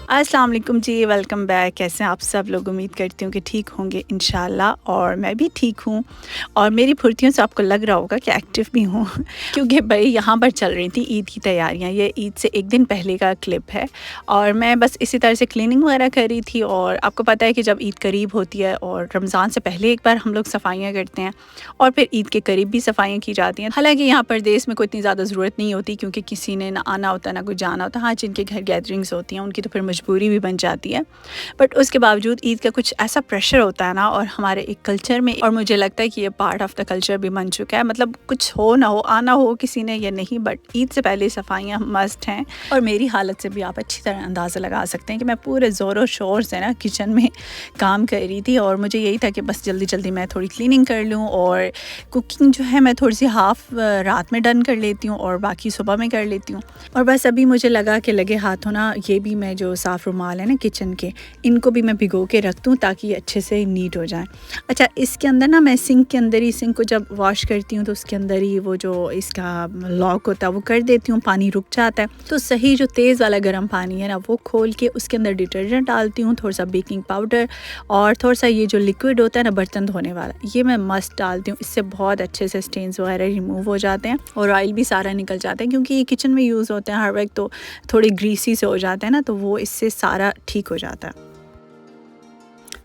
अस्सलाम वालेकुम जी, welcome back. कैसे हैं आप सब लोग? उम्मीद करती हूँ कि ठीक होंगे इंशाल्लाह, और मैं भी ठीक हूँ। और मेरी फुर्तियों से आपको लग रहा होगा कि एक्टिव भी हूँ क्योंकि भाई यहाँ पर चल रही थी ईद की तैयारियाँ। ये ईद से एक दिन पहले का क्लिप है और मैं बस इसी तरह से क्लीनिंग वगैरह कर रही थी। और आपको पता है कि जब ईद करीब होती है और रमज़ान से पहले एक बार हम लोग सफाइयाँ करते हैं और फिर ईद के करीब भी सफाइयाँ की जाती हैं। हालाँकि यहाँ पर देश में कोई इतनी ज़्यादा ज़रूरत नहीं होती क्योंकि किसी ने ना आना होता ना कोई जाना होता। हाँ, जिनके घर गैदरिंग्स होती हैं उनकी तो फिर मजबूरी भी बन जाती है, बट उसके बावजूद ईद का कुछ ऐसा प्रेशर होता है ना, और हमारे एक कल्चर में, और मुझे लगता है कि ये पार्ट ऑफ द कल्चर भी बन चुका है। मतलब कुछ हो ना हो, आना हो किसी ने या नहीं, बट ईद से पहले सफाइयाँ मस्ट हैं। और मेरी हालत से भी आप अच्छी तरह अंदाज़ा लगा सकते हैं कि मैं पूरे ज़ोरों शोर से ना किचन में काम कर रही थी और मुझे यही था कि बस जल्दी जल्दी मैं थोड़ी क्लीनिंग कर लूँ। और कुकिंग जो है मैं थोड़ी सी हाफ़ रात में डन कर लेती हूँ और बाकी सुबह में कर लेती हूँ। और बस अभी मुझे लगा कि लगे हाथों ना ये भी मैं जो साफ़ रुमाल है ना किचन के, इनको भी मैं भिगो के रख दूँ ताकि ये अच्छे से नीट हो जाएं। अच्छा, इसके अंदर ना मैं सिंक के अंदर ही, सिंक को जब वॉश करती हूँ तो उसके अंदर ही वो जो इसका लॉक होता है वो कर देती हूँ, पानी रुक जाता है। तो सही जो तेज़ वाला गर्म पानी है ना वो खोल के उसके अंदर डिटर्जेंट डालती हूँ, थोड़ा सा बेकिंग पाउडर और थोड़ा सा ये जो लिक्विड होता है ना बर्तन धोने वाला, ये मैं मस्ट डालती हूँ। इससे बहुत अच्छे से स्टेन्स वगैरह रिमूव हो जाते हैं और ऑयल भी सारा निकल जाता है क्योंकि ये किचन में यूज़ होते हैं हर वक्त, तो थोड़े ग्रीसी से हो जाते हैं ना, तो वो इससे सारा ठीक हो जाता है।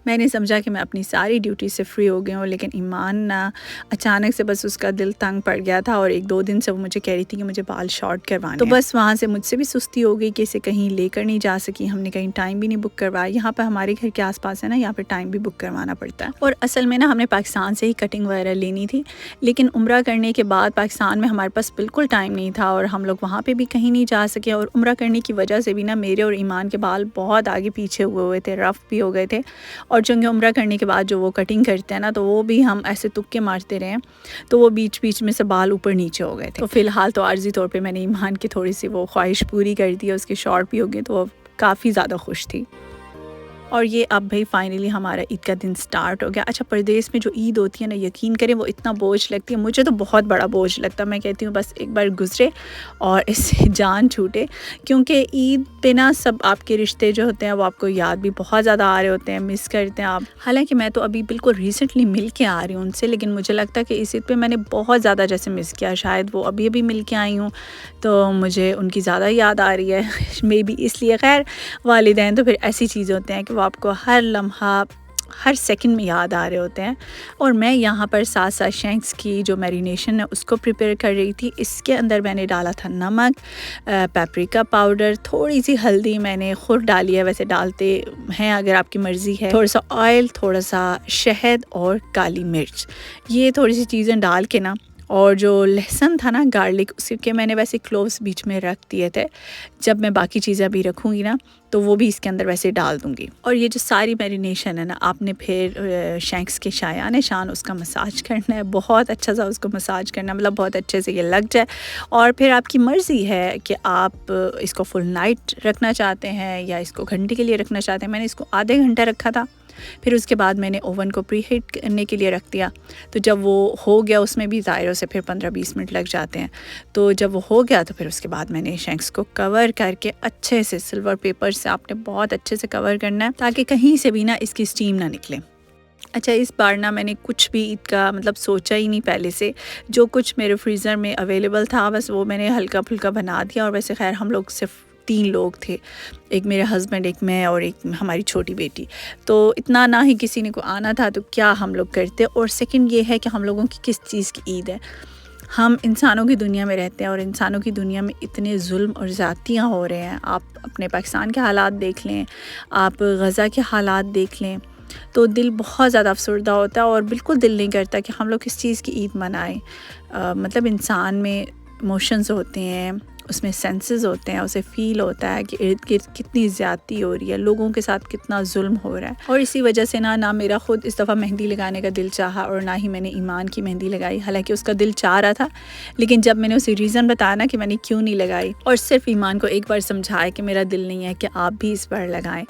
मैंने समझा कि मैं अपनी सारी ड्यूटी से फ्री हो गई हूँ, लेकिन ईमान ना अचानक से बस उसका दिल तंग पड़ गया था और 1-2 दिन से वो मुझे कह रही थी कि मुझे बाल शॉर्ट करवाने हैं। तो बस वहाँ से मुझसे भी सुस्ती हो गई कि इसे कहीं लेकर नहीं जा सकी। हमने कहीं टाइम भी नहीं बुक करवाया। यहाँ पर हमारे घर के आसपास है ना, यहाँ पर टाइम भी बुक करवाना पड़ता है। और असल में ना हमने पाकिस्तान से ही कटिंग वगैरह लेनी थी, लेकिन उम्रा करने के बाद पाकिस्तान में हमारे पास बिल्कुल टाइम नहीं था और हम लोग वहाँ पर भी कहीं नहीं जा सके। और उम्रा करने की वजह से भी ना मेरे और ईमान के बाल बहुत आगे पीछे हुए थे, रफ़ भी हो गए थे। और चूँकि उम्रा करने के बाद जो वो कटिंग करते हैं ना, तो वो भी हम ऐसे तुक्के मारते रहे, तो वो बीच बीच में से बाल ऊपर नीचे हो गए थे। तो फ़िलहाल तो आर्जी तौर पे मैंने ईमान की थोड़ी सी वो ख्वाहिश पूरी कर दी है, उसकी शॉर्ट भी हो गई, तो वो काफ़ी ज़्यादा खुश थी। और ये अब भाई फाइनली हमारा ईद का दिन स्टार्ट हो गया। अच्छा, परदेस में जो ईद होती है ना, यकीन करें वो इतना बोझ लगती है, मुझे तो बहुत बड़ा बोझ लगता है। मैं कहती हूँ बस एक बार गुजरे और इससे जान छूटे, क्योंकि ईद पे ना सब आपके रिश्ते जो होते हैं वो आपको याद भी बहुत ज़्यादा आ रहे होते हैं, मिस करते हैं आप। हालांकि मैं तो अभी बिल्कुल रिसेंटली मिल के आ रही हूँ उनसे, लेकिन मुझे लगता है कि इस ईद पे मैंने बहुत ज़्यादा जैसे मिस किया। शायद वो अभी अभी मिल के आई हूँ तो मुझे उनकी ज़्यादा याद आ रही है मे बी इसलिए। खैर, वालिदैन तो फिर ऐसी चीज़ होते हैं कि वो आपको हर लम्हा हर सेकंड में याद आ रहे होते हैं। और मैं यहाँ पर साथ साथ शैंक्स की जो मैरिनेशन है उसको प्रिपेयर कर रही थी। इसके अंदर मैंने डाला था नमक, पेपरिका पाउडर, थोड़ी सी हल्दी मैंने खुद डाली है, वैसे डालते हैं अगर आपकी मर्ज़ी है, थोड़ा सा ऑयल, थोड़ा सा शहद और काली मिर्च, ये थोड़ी सी चीज़ें डाल के ना, और जो लहसुन था ना, गार्लिक, उसके मैंने वैसे क्लोव्स बीच में रख दिए थे। जब मैं बाकी चीज़ें अभी रखूँगी ना तो वो भी इसके अंदर वैसे डाल दूँगी। और ये जो सारी मैरिनेशन है ना, आपने फिर शैंक्स के शायान शान उसका मसाज करना है, बहुत अच्छा सा उसको मसाज करना है, मतलब बहुत अच्छे से ये लग जाए। और फिर आपकी मर्ज़ी है कि आप इसको फुल नाइट रखना चाहते हैं या इसको घंटे के लिए रखना चाहते हैं। मैंने इसको आधे घंटा रखा था, फिर उसके बाद मैंने ओवन को प्री हीट करने के लिए रख दिया। तो जब वो हो गया, उसमें भी ज़ाहिर से फिर 15-20 मिनट लग जाते हैं, तो जब वो हो गया तो फिर उसके बाद मैंने शैंक्स को कवर करके अच्छे से सिल्वर पेपर से आपने बहुत अच्छे से कवर करना है ताकि कहीं से भी ना इसकी स्टीम ना निकले। अच्छा, इस बार ना मैंने कुछ भी ईद का मतलब सोचा ही नहीं पहले से। जो कुछ मेरे फ्रीज़र में अवेलेबल था बस वो मैंने हल्का फुल्का बना दिया। और वैसे खैर हम लोग सिर्फ 3 लोग थे, एक मेरे हस्बैंड, एक मैं और एक हमारी छोटी बेटी, तो इतना ना ही किसी ने को आना था, तो क्या हम लोग करते। और सेकंड ये है कि हम लोगों की किस चीज़ की ईद है। हम इंसानों की दुनिया में रहते हैं और इंसानों की दुनिया में इतने जुल्म और ज़्यादतियाँ हो रहे हैं। आप अपने पाकिस्तान के हालात देख लें, आप गज़ा के हालात देख लें, तो दिल बहुत ज़्यादा अफसरदा होता है और बिल्कुल दिल नहीं करता कि हम लोग किस चीज़ की ईद मनाएं। मतलब इंसान में इमोशंस होते हैं, उसमें सेंसेस होते हैं, उसे फ़ील होता है कि इर्द गिर्द कितनी ज़्यादती हो रही है, लोगों के साथ कितना जुल्म हो रहा है। और इसी वजह से ना मेरा ख़ुद इस दफ़ा मेहंदी लगाने का दिल चाहा और ना ही मैंने ईमान की मेहंदी लगाई। हालांकि उसका दिल चाह रहा था, लेकिन जब मैंने उसे रीज़न बताया ना कि मैंने क्यों नहीं लगाई और सिर्फ ईमान को एक बार समझाया कि मेरा दिल नहीं है कि आप भी इस बार लगाएं,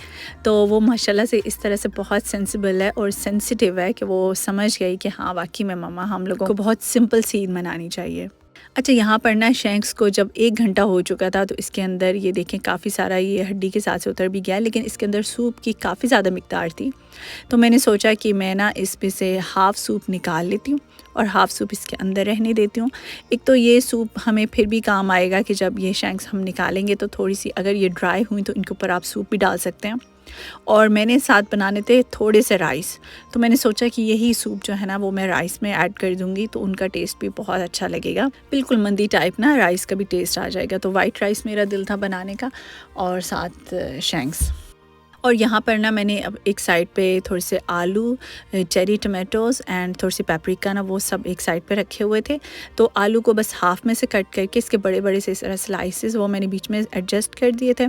तो वो माशाल्लाह से इस तरह से बहुत सेंसिबल है और सेंसिटिव है कि वो समझ गई कि हाँ वाकई में मम्मा, हम लोगों को बहुत सिंपल सी ईद मनानी चाहिए। अच्छा, यहाँ पर ना शैंक्स को जब 1 घंटा हो चुका था तो इसके अंदर ये देखें काफ़ी सारा ये हड्डी के साथ से उतर भी गया, लेकिन इसके अंदर सूप की काफ़ी ज़्यादा मिक़दार थी। तो मैंने सोचा कि मैं ना इसमें से हाफ़ सूप निकाल लेती हूँ और हाफ़ सूप इसके अंदर रहने देती हूँ। एक तो ये सूप हमें फिर भी काम आएगा कि जब ये शैंक्स हम निकालेंगे तो थोड़ी-सी अगर ये ड्राई हुई तो इनके ऊपर आप सूप भी डाल सकते हैं। और मैंने साथ बनाने थे थोड़े से राइस, तो मैंने सोचा कि यही सूप जो है ना वो मैं राइस में ऐड कर दूँगी तो उनका टेस्ट भी बहुत अच्छा लगेगा। बिल्कुल मंदी टाइप ना राइस का भी टेस्ट आ जाएगा। तो वाइट राइस मेरा दिल था बनाने का और साथ शैंक्स। और यहाँ पर ना मैंने अब एक साइड पे थोड़े से आलू, चेरी टमाटोज़ एंड थोड़ी सी पेपरिका ना वो सब एक साइड पे रखे हुए थे। तो आलू को बस हाफ़ में से कट करके इसके बड़े-बड़े से इस तरह स्लाइसेस वो मैंने बीच में एडजस्ट कर दिए थे।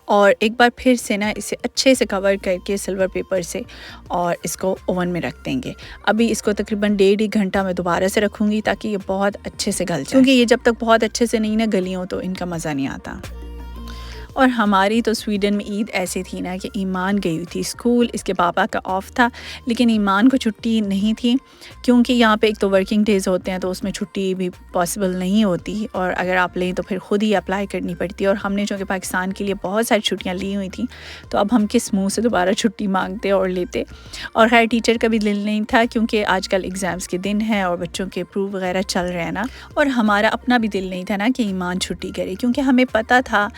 और एक बार फिर से ना इसे अच्छे से कवर करके सिल्वर पेपर से और इसको ओवन में रख देंगे। अभी इसको तकरीबन 1.5 घंटा मैं दोबारा से रखूँगी ताकि ये बहुत अच्छे से गल जाए, क्योंकि ये जब तक बहुत अच्छे से नहीं ना गली हो तो इनका मज़ा नहीं आता। और हमारी तो स्वीडन में ईद ऐसी थी ना कि ईमान गई हुई थी स्कूल, इसके पापा का ऑफ था, लेकिन ईमान को छुट्टी नहीं थी क्योंकि यहाँ पे एक तो वर्किंग डेज़ होते हैं तो उसमें छुट्टी भी पॉसिबल नहीं होती, और अगर आप लें तो फिर ख़ुद ही अप्लाई करनी पड़ती है। और हमने जो कि पाकिस्तान के लिए बहुत सारी छुट्टियाँ ली हुई थी, तो अब हम किस मुँह से दोबारा छुट्टी मांगते और लेते। और खैर टीचर का भी दिल नहीं था क्योंकि आजकल एग्ज़ाम्स के दिन हैं और बच्चों के प्रूफ वगैरह चल रहे हैं ना, और हमारा अपना भी दिल नहीं था ना कि ईमान छुट्टी करे, क्योंकि हमें पता था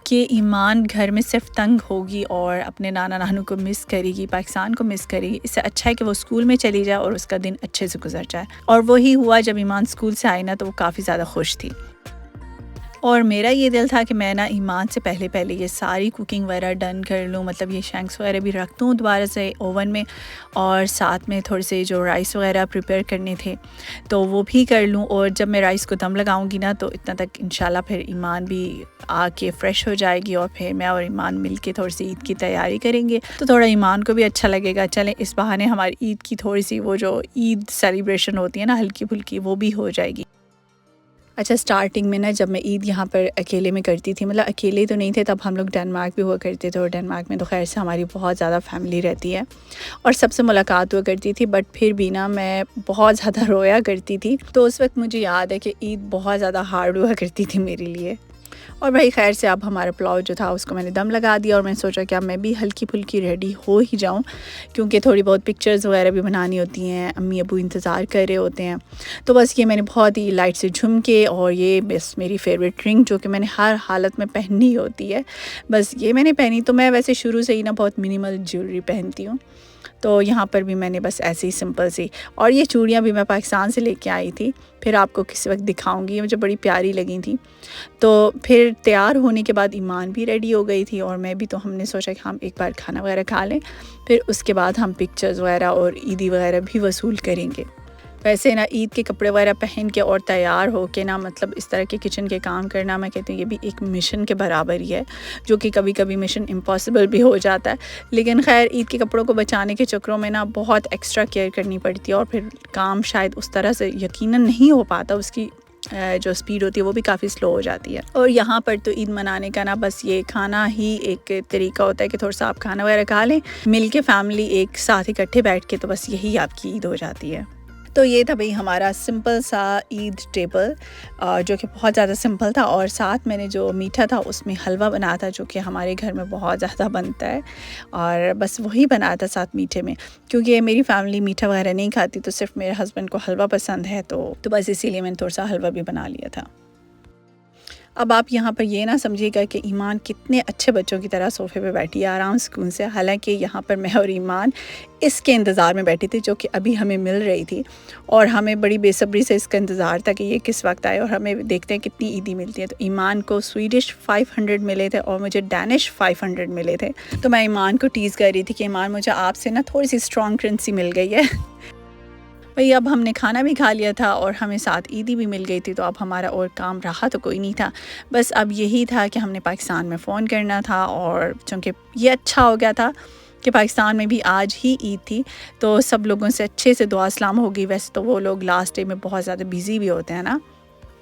कि ईमान घर में सिर्फ तंग होगी और अपने नाना नानू को मिस करेगी, पाकिस्तान को मिस करेगी। इससे अच्छा है कि वो स्कूल में चली जाए और उसका दिन अच्छे से गुजर जाए। और वही हुआ, जब ईमान स्कूल से आई ना तो वो काफ़ी ज़्यादा खुश थी। और मेरा ये दिल था कि मैं ना ईमान से पहले ये सारी कुकिंग वगैरह डन कर लूँ, मतलब ये शैंक्स वगैरह भी रख दूँ दोबारा से ओवन में, और साथ में थोड़े से जो राइस वगैरह प्रिपेयर करने थे तो वो भी कर लूँ। और जब मैं राइस को दम लगाऊंगी ना तो इतना तक इंशाल्लाह फिर ईमान भी आके फ़्रेश हो जाएगी और फिर मैं और ईमान मिल के थोड़ी सी ईद की तैयारी करेंगे, तो थोड़ा ईमान को भी अच्छा लगेगा। चलें इस बहाने हमारी ईद की थोड़ी सी वो जो ईद सेलिब्रेशन होती है ना हल्की फुल्की, वो भी हो जाएगी। अच्छा, स्टार्टिंग में ना जब मैं ईद यहाँ पर अकेले में करती थी, मतलब अकेले तो नहीं थे, तब हम लोग डेनमार्क भी हुआ करते थे और डेनमार्क में तो खैर से हमारी बहुत ज़्यादा फैमिली रहती है और सबसे मुलाकात हुआ करती थी, बट फिर भी ना मैं बहुत ज़्यादा रोया करती थी। तो उस वक्त मुझे याद है कि ईद बहुत ज़्यादा हार्ड हुआ करती थी मेरे लिए। और भाई खैर से अब हमारा पुलाव जो था उसको मैंने दम लगा दिया और मैंने सोचा कि अब मैं भी हल्की फुल्की रेडी हो ही जाऊं, क्योंकि थोड़ी बहुत पिक्चर्स वगैरह भी बनानी होती हैं, अम्मी अबू इंतज़ार कर रहे होते हैं। तो बस ये मैंने बहुत ही लाइट से झुमके और ये बस मेरी फ़ेवरेट रिंग जो कि मैंने हर हालत में पहननी होती है, बस ये मैंने पहनी। तो मैं वैसे शुरू से ही ना बहुत मिनिमल ज्वेलरी पहनती हूँ, तो यहाँ पर भी मैंने बस ऐसे ही सिंपल सी, और ये चूड़ियाँ भी मैं पाकिस्तान से लेके आई थी, फिर आपको किसी वक्त दिखाऊंगी, मुझे बड़ी प्यारी लगी थी। तो फिर तैयार होने के बाद ईमान भी रेडी हो गई थी और मैं भी, तो हमने सोचा कि हम एक बार खाना वगैरह खा लें, फिर उसके बाद हम पिक्चर्स वगैरह और ईदी वगैरह भी वसूल करेंगे। वैसे ना ईद के कपड़े वगैरह पहन के और तैयार हो के ना, मतलब इस तरह के किचन के काम करना, मैं कहती हूँ ये भी एक मिशन के बराबर ही है, जो कि कभी कभी मिशन इम्पॉसिबल भी हो जाता है। लेकिन खैर ईद के कपड़ों को बचाने के चक्करों में ना बहुत एक्स्ट्रा केयर करनी पड़ती है और फिर काम शायद उस तरह से यकीनन नहीं हो पाता, उसकी जो स्पीड होती है वो भी काफ़ी स्लो हो जाती है। और यहाँ पर तो ईद मनाने का ना बस ये खाना ही एक तरीका होता है कि थोड़ा सा आप खाना वगैरह खा लें मिल के, फैमिली एक साथ इकट्ठे बैठ के, तो बस यही आपकी ईद हो जाती है। तो ये था भाई हमारा सिंपल सा ईद टेबल, जो कि बहुत ज़्यादा सिंपल था। और साथ मैंने जो मीठा था उसमें हलवा बनाया था, जो कि हमारे घर में बहुत ज़्यादा बनता है, और बस वही बनाया था साथ मीठे में, क्योंकि मेरी फैमिली मीठा वगैरह नहीं खाती, तो सिर्फ मेरे हस्बैंड को हलवा पसंद है, तो बस इसीलिए मैंने थोड़ा सा हलवा भी बना लिया था। अब आप यहाँ पर ये ना समझिएगा कि ईमान कितने अच्छे बच्चों की तरह सोफ़े पे बैठी है आराम सुकून से, हालांकि यहाँ पर मैं और ईमान इसके इंतज़ार में बैठी थी जो कि अभी हमें मिल रही थी, और हमें बड़ी बेसब्री से इसका इंतज़ार था कि ये किस वक्त आए और हमें देखते हैं कितनी ईदी मिलती है। तो ईमान को स्वीडिश 500 मिले थे और मुझे डैनिश 500 मिले थे। तो मैं ईमान को टीज़ कर रही थी कि ईमान मुझे आपसे ना थोड़ी सी स्ट्रॉन्ग करेंसी मिल गई है। भाई अब हमने खाना भी खा लिया था और हमें साथ ईदी भी मिल गई थी, तो अब हमारा और काम रहा तो कोई नहीं था, बस अब यही था कि हमने पाकिस्तान में फ़ोन करना था। और चूँकि ये अच्छा हो गया था कि पाकिस्तान में भी आज ही ईद थी, तो सब लोगों से अच्छे से दुआ सलाम हो गई। वैसे तो वो लोग लास्ट डे में बहुत ज़्यादा बिज़ी भी होते हैं ना,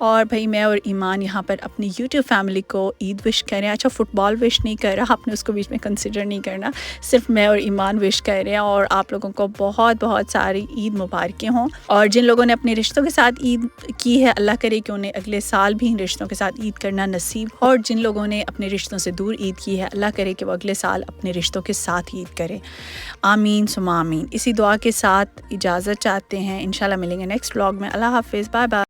और भाई मैं और ईमान यहाँ पर अपनी यूट्यूब फैमिली को ईद विश करें। अच्छा, फ़ुटबॉल विश नहीं कर रहा, आपने उसको बीच में कंसिडर नहीं करना, सिर्फ मैं और ईमान विश कर रहे हैं। और आप लोगों को बहुत बहुत सारी ईद मुबारकें हों। और जिन लोगों ने अपने रिश्तों के साथ ईद की है, अल्लाह करे कि उन्हें अगले साल भी इन रिश्तों के साथ ईद करना नसीब हो। और जिन लोगों ने अपने रिश्तों से दूर ईद की है, अल्लाह करे कि वो अगले साल अपने रिश्तों के साथ ईद करें। आमीन सुमा आमीन। इसी दुआ के साथ इजाज़त चाहते हैं। इंशाल्लाह मिलेंगे नेक्स्ट व्लॉग में। अल्लाह हाफ़िज़, बाय बाय।